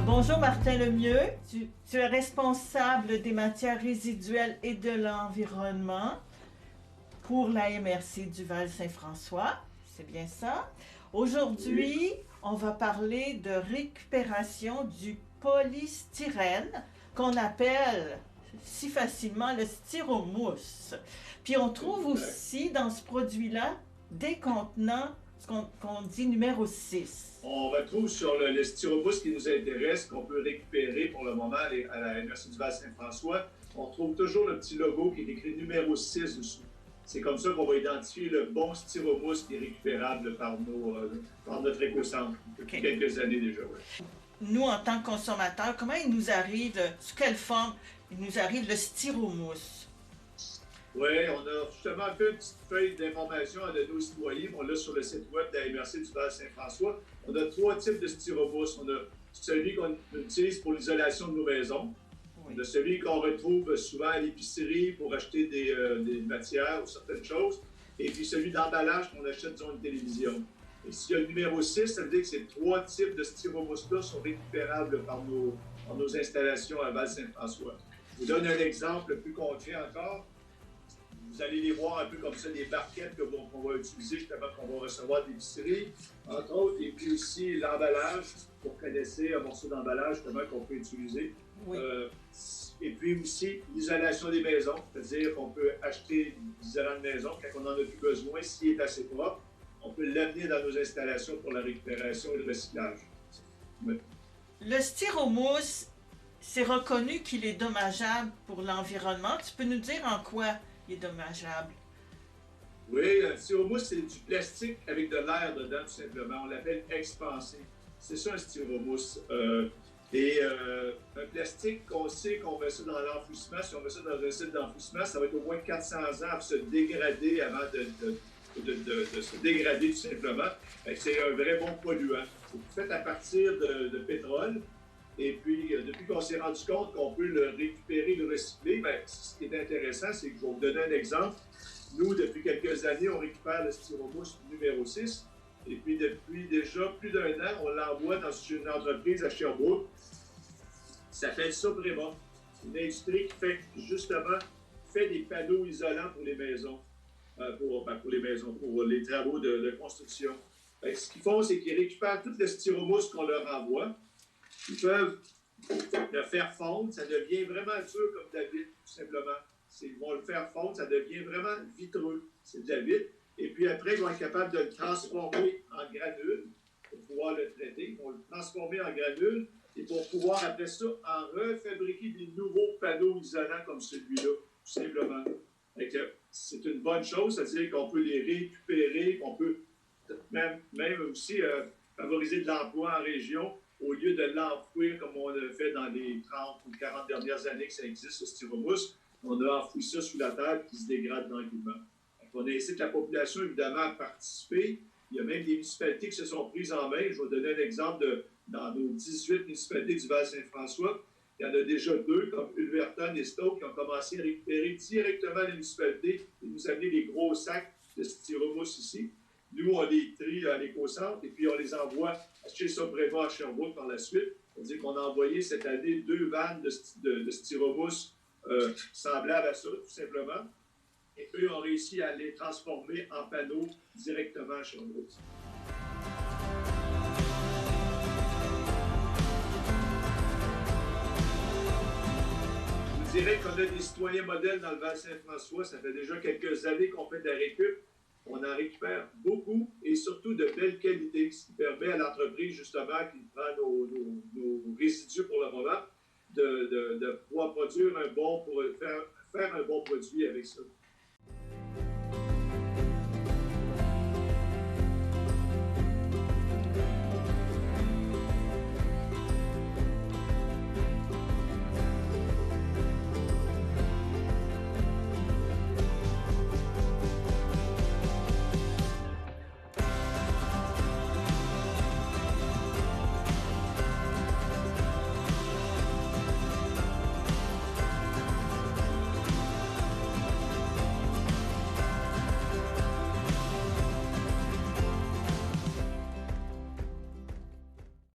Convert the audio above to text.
Bonjour Martin Lemieux, tu es responsable des matières résiduelles et de l'environnement pour la MRC du Val-Saint-François, c'est bien ça. Oui. Aujourd'hui, on va parler de récupération du polystyrène qu'on appelle si facilement le styromousse. Puis on trouve Exact. aussi dans ce produit-là des contenants, ce qu'on dit numéro 6. On retrouve sur le styrobus qui nous intéresse, qu'on peut récupérer pour le moment à la MRC du Val-Saint-François. On retrouve toujours le petit logo qui est écrit numéro 6 dessous. C'est comme ça qu'on va identifier le bon styromousse qui est récupérable par notre éco-centre depuis quelques années déjà. Ouais. Nous, en tant que consommateurs, comment il nous arrive, sous quelle forme il nous arrive le styromousse? Oui, on a justement fait une petite feuille d'information à nos citoyens. On l'a sur le site web de la MRC du Val-Saint-François. On a 3 types de styromousse. On a celui qu'on utilise pour l'isolation de nos maisons. Oui. On a celui qu'on retrouve souvent à l'épicerie pour acheter des matières ou certaines choses. Et puis celui d'emballage qu'on achète sur une télévision. Et s'il y a le numéro 6, ça veut dire que ces 3 types de styromousse-là sont récupérables par nos installations à Val-Saint-François. Je vous donne un exemple plus concret encore. Vous allez les voir un peu comme ça, des barquettes qu'on va utiliser justement, qu'on va recevoir de l'épicerie, entre autres. Et puis aussi l'emballage, vous connaissez un morceau d'emballage justement qu'on peut utiliser. Oui. Et puis aussi l'isolation des maisons, c'est-à-dire qu'on peut acheter l'isolant de maison quand on n'en a plus besoin, s'il est assez propre. On peut l'amener dans nos installations pour la récupération et le recyclage. Oui. Le styromousse, c'est reconnu qu'il est dommageable pour l'environnement. Tu peux nous dire en quoi il est dommageable? Oui, un styromousse, c'est du plastique avec de l'air dedans, tout simplement. On l'appelle expansé. C'est ça, un styromousse. Un plastique qu'on sait qu'on met ça dans l'enfouissement, si on met ça dans un site d'enfouissement, ça va être au moins 400 ans pour se dégrader avant de se dégrader tout simplement. C'est un vrai bon polluant. C'est fait à partir de pétrole. Et puis, depuis qu'on s'est rendu compte qu'on peut le récupérer, le recycler, ce qui est intéressant, c'est que je vais vous donner un exemple. Nous, depuis quelques années, on récupère le styromousse numéro 6. Et puis, depuis déjà plus d'un an, on l'envoie dans une entreprise à Sherbrooke. Ça s'appelle Soprema. C'est une industrie qui fait des panneaux isolants pour les maisons. Pour les travaux de construction. Ce qu'ils font, c'est qu'ils récupèrent tout le styromousse qu'on leur envoie. Ils peuvent le faire fondre, ça devient vraiment dur comme de la vitre, tout simplement. Ils vont le faire fondre, ça devient vraiment vitreux, c'est de la vitre. Et puis après, ils vont être capables de le transformer en granules pour pouvoir le traiter. Ils vont le transformer en granules et pour pouvoir, après ça, en refabriquer des nouveaux panneaux isolants comme celui-là, tout simplement. C'est une bonne chose, c'est-à-dire qu'on peut les récupérer, qu'on peut même aussi favoriser de l'emploi en région, au lieu de l'enfouir comme on l'a fait dans les 30 ou 40 dernières années que ça existe, ce styromousse. On a enfoui ça sous la terre qui se dégrade tranquillement. On incite la population, évidemment, à participer. Il y a même des municipalités qui se sont prises en main. Je vais vous donner un exemple dans nos 18 municipalités du Val-Saint-François. Il y en a déjà 2, comme Ulverton et Stoke, qui ont commencé à récupérer directement les municipalités et nous amener des gros sacs de styromousse ici. Nous, on les trie à l'éco-centre et puis on les envoie chez Soprema à Sherbrooke par la suite. C'est-à-dire qu'on a envoyé cette année 2 vannes de styromousse semblables à ça, tout simplement. Et eux ont réussi à les transformer en panneaux directement à Sherbrooke. Je dirais qu'on a des citoyens modèles dans le Val-Saint-François. Ça fait déjà quelques années qu'on fait de la récup. On en récupère beaucoup et surtout de belle qualité, ce qui permet à l'entreprise, justement, qui prend nos résidus pour le moment, de pouvoir produire faire un bon produit avec ça.